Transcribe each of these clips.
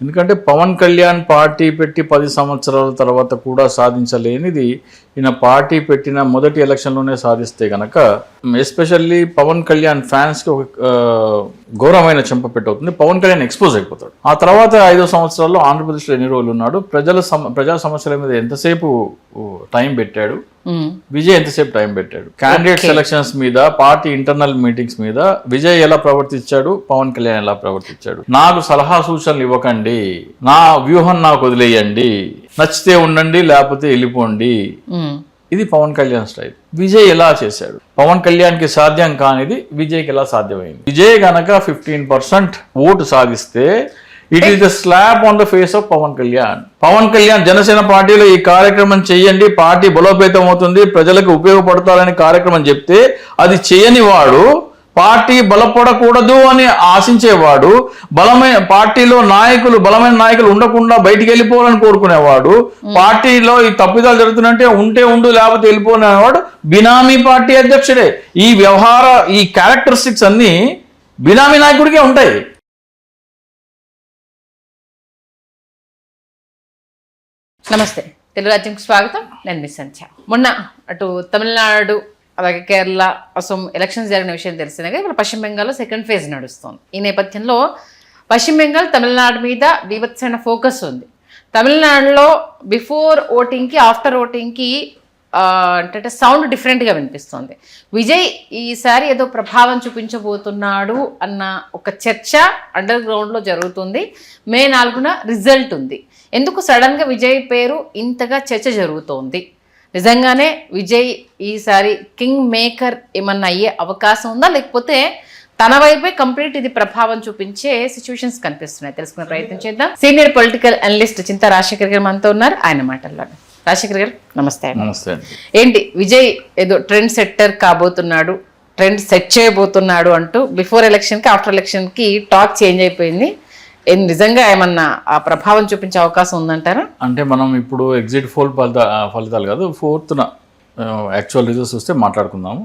ఎందుకంటే పవన్ కళ్యాణ్ పార్టీ పెట్టి 10 సంవత్సరాల తర్వాత కూడా సాధించలేనిది ఈయన పార్టీ పెట్టిన మొదటి ఎలక్షన్లోనే సాధిస్తే గనక ఎస్పెషల్లీ పవన్ కళ్యాణ్ ఫ్యాన్స్కి ఒక ఘోరమైన చెంపపెట్టు అవుతుంది. పవన్ కళ్యాణ్ ఎక్స్పోజ్ అయిపోతాడు. ఆ తర్వాత 5 సంవత్సరాల్లో ఆంధ్రప్రదేశ్లో ఎన్ని రోజులు ఉన్నాడు, ప్రజా సమస్యల మీద ఎంతసేపు టైం పెట్టాడు, విజయ్ ఎంతసేపు టైం పెట్టాడు, క్యాండిడేట్ సెలక్షన్స్ మీద, పార్టీ ఇంటర్నల్ మీటింగ్స్ మీద విజయ్ ఎలా ప్రవర్తించాడు, పవన్ కళ్యాణ్ ఎలా ప్రవర్తించాడు. నాకు సలహా సూచనలు ఇవ్వకండి, నా వ్యూహం నాకు వదిలేయండి, నచ్చితే ఉండండి లేకపోతే వెళ్ళిపోండి, ఇది పవన్ కళ్యాణ్ స్టైల్. విజయ్ ఎలా చేశాడు? పవన్ కళ్యాణ్ కి సాధ్యం కానిది విజయ్కి ఎలా సాధ్యమైంది? విజయ్ గనక 15% ఓటు సాధిస్తే it is the slap on the face of Pawan Kalyan. Pawan Kalyan Janasena పార్టీలో ఈ కార్యక్రమం చెయ్యండి, పార్టీ బలోపేతం అవుతుంది, ప్రజలకు ఉపయోగపడతారని కార్యక్రమం చెప్తే అది చేయని వాడు, పార్టీ బలపడకూడదు అని ఆశించేవాడు, బలమైన నాయకులు ఉండకుండా బయటికి వెళ్ళిపోవాలని కోరుకునేవాడు, పార్టీలో ఈ తప్పిదాలు జరుగుతుందంటే ఉంటే ఉండు లేకపోతే వెళ్ళిపోనేవాడు బినామీ పార్టీ అధ్యక్షుడే. ఈ క్యారెక్టరిస్టిక్స్ అన్ని బినామీ నాయకుడికే ఉంటాయి. నమస్తే, తెలుగు రాజ్యంకి స్వాగతం. నేను మిస్ సంధ్య. మొన్న అటు తమిళనాడు అలాగే కేరళ, అసోం ఎలక్షన్స్ జరిగిన విషయం తెలిసినగా ఇప్పుడు పశ్చిమ బెంగాల్లో సెకండ్ ఫేజ్ నడుస్తుంది. ఈ నేపథ్యంలో పశ్చిమ బెంగాల్ తమిళనాడు మీద బీభత్సమైన ఫోకస్ ఉంది. తమిళనాడులో బిఫోర్ ఓటింగ్కి ఆఫ్టర్ ఓటింగ్కి అంటే సౌండ్ డిఫరెంట్గా వినిపిస్తుంది. విజయ్ ఈసారి ఏదో ప్రభావం చూపించబోతున్నాడు అన్న ఒక చర్చ అండర్ గ్రౌండ్లో జరుగుతుంది. మే 4న రిజల్ట్ ఉంది. ఎందుకు సడన్గా విజయ్ పేరు ఇంతగా చర్చ జరుగుతోంది? నిజంగానే విజయ్ ఈసారి కింగ్ మేకర్ ఏమన్నా అయ్యే అవకాశం ఉందా, లేకపోతే తన వైపే కంప్లీట్ ఇది ప్రభావం చూపించే సిచ్యువేషన్స్ కనిపిస్తున్నాయి? తెలుసుకునే ప్రయత్నం చేద్దాం. సీనియర్ పొలిటికల్ అనలిస్ట్ చింతా రాజశేఖర్ గారు మనతో ఉన్నారు. ఆయన మాటల్లో రాజశేఖర్ గారు నమస్తే. నమస్తే. ఏంటి విజయ్ ఏదో ట్రెండ్ సెట్టర్ కాబోతున్నాడు, ట్రెండ్ సెట్ చేయబోతున్నాడు అంటూ బిఫోర్ ఎలక్షన్కి ఆఫ్టర్ ఎలక్షన్కి టాక్ చేంజ్ అయిపోయింది. నిజంగా ఏమన్నా ఆ ప్రభావం చూపించే అవకాశం ఉందంటారా? అంటే మనం ఇప్పుడు ఎగ్జిట్ పోల్ ఫలితాలు కాదు, 4th యాక్చువల్ రిజల్ట్స్ వస్తే మాట్లాడుకుందాము.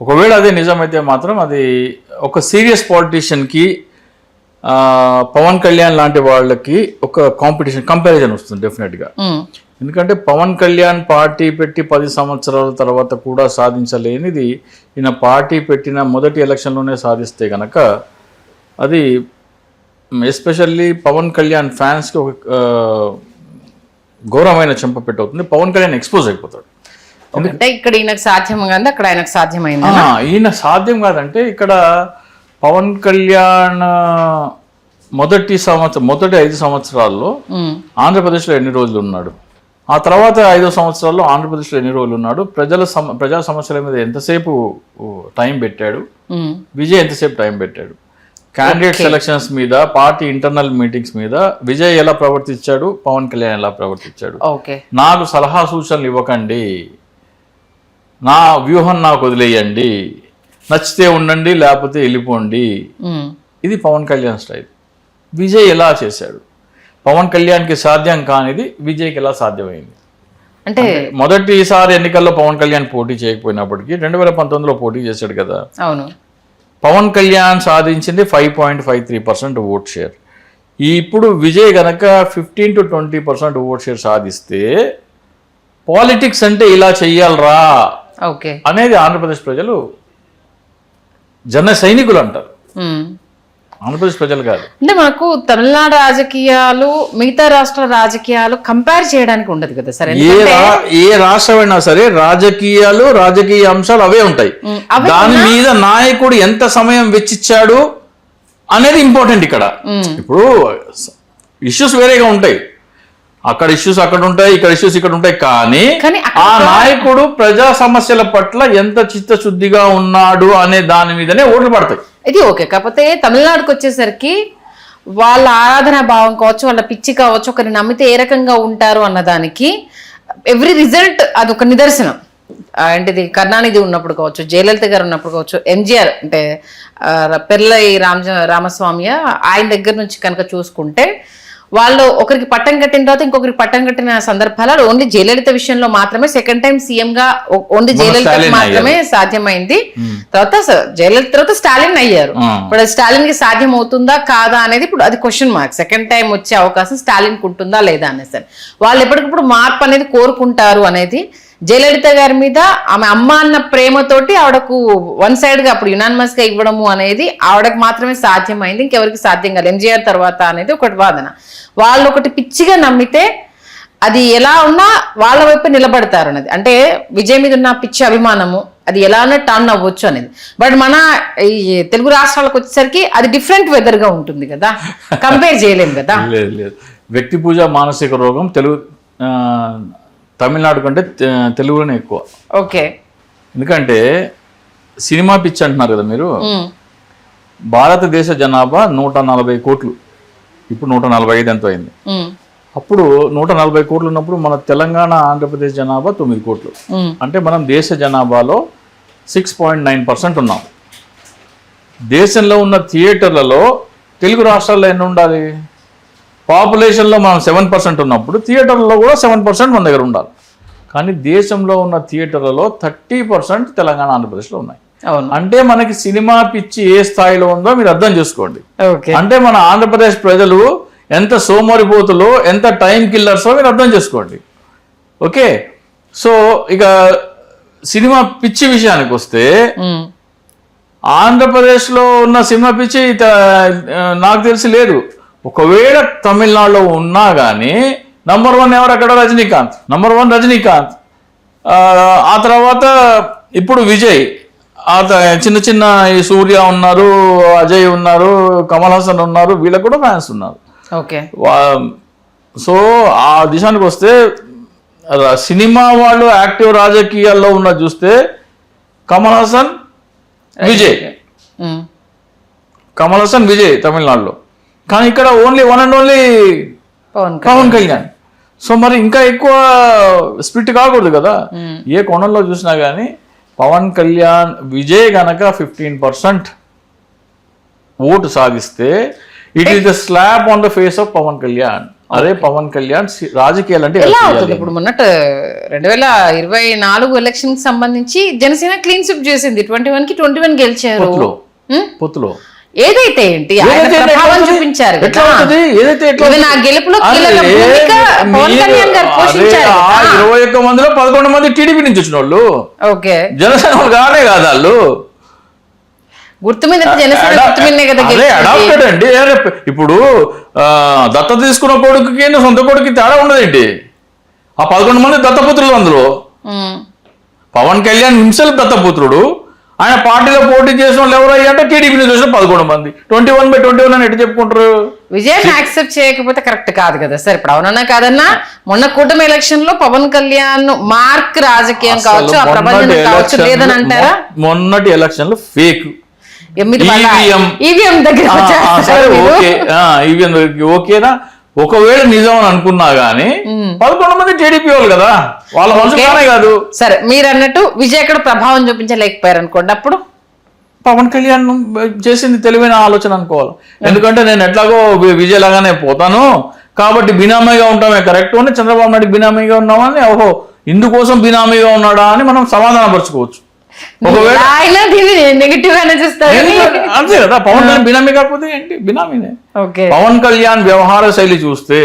ఒకవేళ అదే నిజమైతే మాత్రం అది ఒక సీరియస్ పాలిటీషియన్కి పవన్ కళ్యాణ్ లాంటి వాళ్ళకి ఒక కంపారిజన్ వస్తుంది డెఫినెట్గా. ఎందుకంటే పవన్ కళ్యాణ్ పార్టీ పెట్టి 10 సంవత్సరాల తర్వాత కూడా సాధించలేనిది ఈయన పార్టీ పెట్టిన మొదటి ఎలక్షన్లోనే సాధిస్తే గనక అది ఎస్పెషల్లీ పవన్ కళ్యాణ్ ఫ్యాన్స్కి ఒక ఘోరమైన చెంపపెట్టు అవుతుంది. పవన్ కళ్యాణ్ ఎక్స్పోజ్ అయిపోతాడు. అంటే ఇక్కడ ఈయనకు సాధ్యం కాదు, అక్కడ ఆయనకు సాధ్యమైంది. ఈయన సాధ్యం కాదంటే ఇక్కడ పవన్ కళ్యాణ్ మొదటి 5 సంవత్సరాల్లో ఆంధ్రప్రదేశ్లో ఎన్ని రోజులు ఉన్నాడు, ఆ తర్వాత 5 సంవత్సరాల్లో ఆంధ్రప్రదేశ్లో ఎన్ని రోజులు ఉన్నాడు, ప్రజా సమస్యల మీద ఎంతసేపు టైం పెట్టాడు, విజయ్ ఎంతసేపు టైం పెట్టాడు, క్యాండిడేట్ సెలక్షన్స్ మీద, పార్టీ ఇంటర్నల్ మీటింగ్స్ మీద విజయ్ ఎలా ప్రవర్తించాడు, పవన్ కళ్యాణ్ ఎలా ప్రవర్తించాడు. నాకు సలహా సూచనలు ఇవ్వకండి, నా వ్యూహం నాకు వదిలేయండి, నచ్చితే ఉండండి లేకపోతే వెళ్ళిపోండి, ఇది పవన్ కళ్యాణ్ స్టైల్. విజయ్ ఎలా చేశాడు? పవన్ కళ్యాణ్కి సాధ్యం కానిది విజయ్కి ఎలా సాధ్యమైంది? అంటే మొదటిసారి ఎన్నికల్లో పవన్ కళ్యాణ్ పోటీ చేయకపోయినప్పటికీ 2019లో పోటీ చేశాడు కదా. అవును. పవన్ కళ్యాణ్ సాధించింది 5.53% ఓట్ షేర్. ఇప్పుడు విజయ్ గనక 15 to 20% ఓట్ షేర్ సాధిస్తే పాలిటిక్స్ అంటే ఇలా చెయ్యాలరా అనేది ఆంధ్రప్రదేశ్ ప్రజలు, జన సైనికులు అంటారు. ఆంధ్రప్రదేశ్ ప్రజలు కాదు. అంటే మనకు తమిళనాడు రాజకీయాలు మిగతా రాష్ట్ర రాజకీయాలు కంపేర్ చేయడానికి ఉండదు కదా సరే. ఏ రాష్ట్రమైనా సరే రాజకీయ అంశాలు అవే ఉంటాయి. దాని మీద నాయకుడు ఎంత సమయం వెచ్చిచ్చాడు అనేది ఇంపార్టెంట్. ఇక్కడ ఇప్పుడు ఇష్యూస్ వేరేగా ఉంటాయి, అక్కడ ఇష్యూస్ అక్కడ ఉంటాయి, ఇక్కడ ఇష్యూస్ ఇక్కడ ఉంటాయి. కానీ ఆ నాయకుడు ప్రజా సమస్యల పట్ల ఎంత చిత్తశుద్ధిగా ఉన్నాడు అనే దాని మీదనే ఓట్లు పడతాయి. ఇది ఓకే. కాకపోతే తమిళనాడుకి వచ్చేసరికి వాళ్ళ ఆరాధన భావం కావచ్చు, వాళ్ళ పిచ్చి కావచ్చు, ఒకరిని నమ్మితే ఏ రకంగా ఉంటారు అన్నదానికి ఎవ్రీ రిజల్ట్ అదొక నిదర్శనం. ఏంటిది, కరుణానిధి ఉన్నప్పుడు కావచ్చు, జయలలిత గారు ఉన్నప్పుడు కావచ్చు, ఎంజీఆర్ అంటే పెర్లై రామస్వామి ఆయన దగ్గర నుంచి కనుక చూసుకుంటే వాళ్ళు ఒకరికి పట్టం కట్టిన తర్వాత ఇంకొకరికి పట్టం కట్టిన సందర్భాలు ఓన్లీ జయలలిత విషయంలో మాత్రమే సెకండ్ టైం సీఎం గా ఓన్లీ జయలలిత మాత్రమే సాధ్యమైంది. తర్వాత జయలలిత తర్వాత స్టాలిన్ అయ్యారు. ఇప్పుడు స్టాలిన్ కి సాధ్యం అవుతుందా కాదా అనేది ఇప్పుడు అది క్వశ్చన్ మార్క్. సెకండ్ టైం వచ్చే అవకాశం స్టాలిన్ కు ఉంటుందా లేదా అనేసి వాళ్ళు ఎప్పటికప్పుడు మార్పు అనేది కోరుకుంటారు అనేది. జయలలిత గారి మీద ఆమె అమ్మ అన్న ప్రేమతోటి ఆవిడకు వన్ సైడ్ గా అప్పుడు యునానిమస్ గా ఇవ్వడము అనేది ఆవిడకు మాత్రమే సాధ్యమైంది, ఇంకెవరికి సాధ్యం కాదు ఎంజీఆర్ తర్వాత అనేది ఒకటి వాదన. వాళ్ళు ఒకటి పిచ్చిగా నమ్మితే అది ఎలా ఉన్నా వాళ్ళ వైపు నిలబడతారు అనేది. అంటే విజయ్ మీద ఉన్న పిచ్చి అభిమానము అది ఎలానే టర్న్ అవ్వచ్చు అనేది. బట్ మన ఈ తెలుగు రాష్ట్రాలకు వచ్చేసరికి అది డిఫరెంట్ వెదర్ గా ఉంటుంది కదా, కంపేర్ చేయలేము కదా. లేదు వ్యక్తి పూజ మానసిక రోగం తమిళనాడు కంటే తెలుగులోనే ఎక్కువ. ఓకే, ఎందుకంటే సినిమా పిచ్చి అంటున్నారు కదా మీరు. భారతదేశ జనాభా 140 కోట్లు, ఇప్పుడు 145 ఎంతో అయింది. అప్పుడు 140 కోట్లు ఉన్నప్పుడు మన తెలంగాణ ఆంధ్రప్రదేశ్ జనాభా 9 కోట్లు. అంటే మనం దేశ జనాభాలో 6.9% ఉన్నాం. దేశంలో ఉన్న థియేటర్లలో తెలుగు రాష్ట్రాల్లో ఎన్ని ఉండాలి? పాపులేషన్లో మనం 7% ఉన్నప్పుడు థియేటర్లలో కూడా 7% మన దగ్గర ఉండాలి. కానీ దేశంలో ఉన్న థియేటర్లలో 30% తెలంగాణ ఆంధ్రప్రదేశ్లో ఉన్నాయి. అంటే మనకి సినిమా పిచ్చి ఏ స్థాయిలో ఉందో మీరు అర్థం చేసుకోండి. అంటే మన ఆంధ్రప్రదేశ్ ప్రజలు ఎంత సోమరిపోతులో, ఎంత టైం కిల్లర్సో మీరు అర్థం చేసుకోండి. ఓకే, సో ఇక సినిమా పిచ్చి విషయానికి వస్తే ఆంధ్రప్రదేశ్లో ఉన్న సినిమా పిచ్చి నాకు తెలిసి లేదు. ఒకవేళ తమిళనాడులో ఉన్నా కానీ నంబర్ 1 ఎవరు అక్కడ? రజనీకాంత్. నంబర్ 1 రజనీకాంత్. ఆ తర్వాత ఇప్పుడు విజయ్, చిన్న చిన్న ఈ సూర్య ఉన్నారు, అజయ్ ఉన్నారు, కమల్ హాసన్ ఉన్నారు, వీళ్ళకు కూడా ఫ్యాన్స్ ఉన్నారు. ఓకే, సో ఆ దిశానికి వస్తే సినిమా వాళ్ళు యాక్టివ్ రాజకీయాల్లో ఉన్న చూస్తే కమల్ హాసన్ విజయ్, కమల్ హాసన్ విజయ్ తమిళనాడులో. కానీ ఇక్కడ only one and only Pawan Kalyan. So మరి ఇంకా ఎక్కువ స్ప్లిట్ కాకూడదు కదా. ఏ కోణంలో చూసినా కానీ పవన్ కళ్యాణ్ విజయ్ గనక 15% ఓటు సాధిస్తే it is the slap on the face of Pawan Kalyan. అదే పవన్ కళ్యాణ్ రాజకీయాలు అంటే ఎలా అవుతుంది? ఇప్పుడు మొన్నట్టు 2024 ఎలక్షన్ కి సంబంధించి జనసేన క్లీన్ స్విప్ చేసింది. 21 కి 21 గెలిచారు. పొత్తులో ఏదైతే ఏంటి ప్రభావం చూపించారు. నా గెలుపులో కీలక భూమిక పవన్ కళ్యాణ్ గారు పోషించారు. 21 మందిలో 11 మంది టీడీపీ నుంచి వచ్చిన వాళ్ళు. ఓకే, జనసేన వాళ్ళు కానే కాదు. వాళ్ళు గుర్తు మీద జనసేన గుర్తు మీదనే కదా అడాప్టెడ్ అండి. ఇప్పుడు దత్త తీసుకున్న కొడుకుకి సొంత కొడుకు తేడా ఉండదేంటి? ఆ 11 మంది దత్తపుత్రులు. అందులో పవన్ కళ్యాణ్ హింసెల్ఫ్ దత్తపుత్రుడు. ఆయన పార్టీలో పోటీ చేసిన వాళ్ళు ఎవరయ్యా అంటే టీడీపీ నుంచి వచ్చిన 11 మంది. 21/21 అని ఎట్టు చెప్పుకుంటారు? విజయాన్ని యాక్సెప్ట్ చేయకపోతే కరెక్ట్ కాదు కదా సార్. ఇప్పుడు అవునన్నా కాదన్నా మొన్న కూటమి ఎలక్షన్ లో పవన్ కళ్యాణ్ మార్క్ రాజకీయం కావచ్చు, ఆ ప్రబంధన కావచ్చు లేదని అంటారా? మొన్నటి ఎలక్షన్లు ఫేక్. ఈవీఎం దగ్గర ఓకేనా? ఒకవేళ నిజం అని అనుకున్నా గానీ 11 మంది టీడీపీ వాళ్ళు కదా, వాళ్ళ మనసులోనే కాదు. సరే, మీరు అన్నట్టు విజయ్ ఎక్కడ ప్రభావం చూపించలేకపోయారు అనుకోండి. అప్పుడు పవన్ కళ్యాణ్ చేసింది తెలివైన ఆలోచన అనుకోవాలి. ఎందుకంటే నేను ఎట్లాగో విజయ్ లాగానే పోతాను కాబట్టి బినామీగా ఉంటామే కరెక్ట్ అని, చంద్రబాబు నాయుడు బినామీగా ఉన్నామని, ఓహో ఇందుకోసం బినామీగా ఉన్నాడా అని మనం సమాధానపరచుకోవచ్చు. ఒకవేళ నెగిటివ్ గానే చూస్తారు అంతే కదా. పవన్ కళ్యాణ్ బినామీ కాకపోతే ఏంటి? బినామీనే. పవన్ కళ్యాణ్ వ్యవహార శైలి చూస్తే,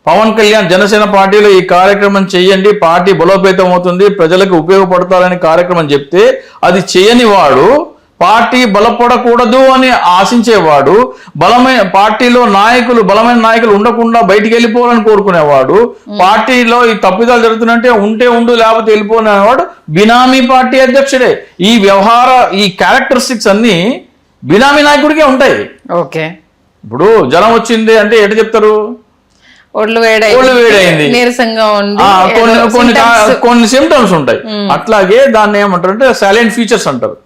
పవన్ కళ్యాణ్ జనసేన పార్టీలో ఈ కార్యక్రమం చెయ్యండి, పార్టీ బలోపేతం అవుతుంది, ప్రజలకు ఉపయోగపడతారని కార్యక్రమం చెప్తే అది చేయని వాడు, పార్టీ బలపడకూడదు అని ఆశించేవాడు, పార్టీలో బలమైన నాయకులు ఉండకుండా బయటికి వెళ్ళిపోవాలని కోరుకునేవాడు, పార్టీలో ఈ తప్పిదాలు జరుగుతుందంటే ఉంటే ఉండు లేకపోతే వెళ్ళిపోనేవాడు బినామీ పార్టీ అధ్యక్షుడే. ఈ క్యారెక్టరిస్టిక్స్ అన్ని బినామీ నాయకుడికే ఉంటాయి. ఓకే, ఇప్పుడు జ్వరం వచ్చింది అంటే ఎటు చెప్తారు? ఒళ్ళు వేడైంది, నీరసంగా ఉంది, కొన్ని సిమ్టమ్స్ ఉంటాయి. అట్లాగే దాన్ని ఏమంటారు అంటే సాలెంట్ ఫీచర్స్ అంటారు.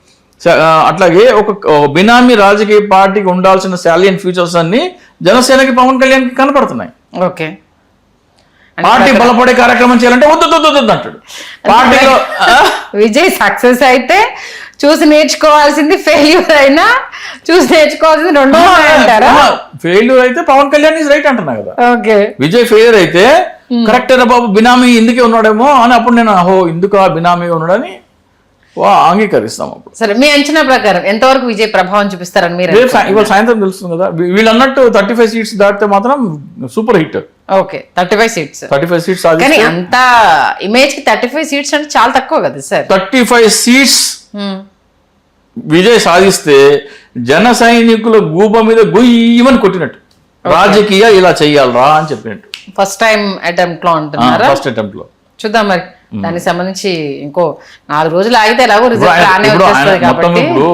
అట్లాగే ఒక బినామీ రాజకీయ పార్టీకి ఉండాల్సిన సాలియన్ ఫీచర్స్ అన్ని జనసేనకి పవన్ కళ్యాణ్ కి కనపడుతున్నాయి. ఓకే, పార్టీ బలపడే కార్యక్రమం చేయాలంటే వద్దు అంటాడు. పార్టీలో విజయ్ సక్సెస్ అయితే చూసి నేర్చుకోవాల్సింది ఫెయిల్యూర్ అయినా చూసి నేర్చుకోవాల్సింది రెండో అంటారా? ఫెయిల్యూర్ అయితే పవన్ కళ్యాణ్ ఇస్ రైట్ అంటున్నా కదా. ఓకే, విజయ్ ఫెయిల్యూర్ అయితే కరెక్ట్ రా బాబు, బినామీ ఇందుకే ఉన్నాడేమో అని అప్పుడు నేను ఇందుకు ఆ బినామీ ఉన్నాడని అంగీకరిస్తాం. అప్పుడు సరే, మీ అంచనా ప్రకారం ఎంతవరకు విజయ్ ప్రభావం చూపిస్తారని మీరు ఇవాళ సాయంత్రం తెలుస్తుంది కదా. వీళ్ళు అన్నట్టు 35 సీట్స్ దాటితే మాత్రం super hit. Okay, 35 seats. 35 seats కానీ అంత ఇమేజ్ కి 35 సీట్స్ అంటే చాలా తక్కువ కదా సార్. 35 సీట్స్ విజయ్ సాధిస్తే జన సైనికుల గూబ మీద గుయ్యమని కొట్టినట్టు, రాజకీయ ఇలా చెయ్యాలరా అని చెప్పినట్టు. ఫస్ట్ టైం అటెంప్ట్ లో అంటున్నారా? ఫస్ట్ అటెంప్ట్ లో. చూద్దాం మరి దానికి సంబంధించి ఇంకో 4 రోజులు ఆగితే ఎలాగో రిజల్ట్ రానే వచ్చేస్తుంది కాబట్టి. ఇప్పుడు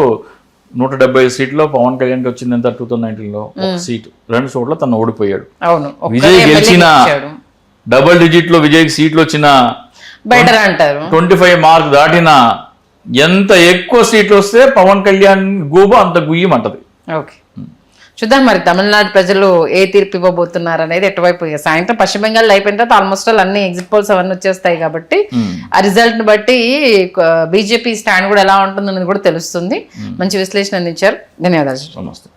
175 సీట్లో పవన్ కళ్యాణ్ వచ్చింది ఎంత 2019 లో ఒక సీటు, 2 చోట్ల తను ఓడిపోయాడు. అవును, విజయ్ గెలిచిన డబుల్ డిజిట్ లో విజయ్ సీట్లు వచ్చిన బెటర్ అంటారు. 25 మార్క్ దాటిన ఎంత ఎక్కువ సీట్లు వస్తే పవన్ కళ్యాణ్ గూబ అంత గుయ్యమంటది. ఓకే, చూద్దాం మరి తమిళనాడు ప్రజలు ఏ తీర్పు ఇవ్వబోతున్నారు అనేది. ఎటువైపు సాయంత్రం పశ్చిమ బెంగాల్ అయిపోయిన తర్వాత ఆల్మోస్ట్ అన్ని ఎగ్జిట్ పోల్స్ అవన్నీ వచ్చేస్తాయి కాబట్టి ఆ రిజల్ట్ ని బట్టి బీజేపీ స్టాండ్ కూడా ఎలా ఉంటుందన్నది కూడా తెలుస్తుంది. మంచి విశ్లేషణ అందించారు, ధన్యవాదాలు. నమస్తే.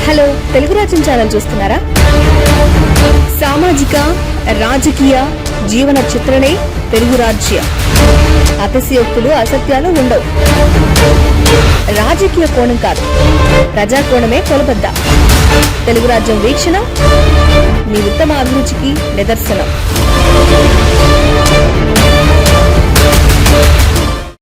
హలో, తెలుగు రాజ్యం ఛానల్ చూస్తున్నారా? సామాజిక రాజకీయ జీవన చిత్రణే తెలుగు రాజ్యం. అతిశయోక్తులు అసత్యాలు ఉండవు. రాజకీయ కోణం కాదు, ప్రజా కోణమే కొలబద్ద. తెలుగు రాజ్యం వీక్షణ మీ ఉత్తమ అభిరుచికి నిదర్శనం.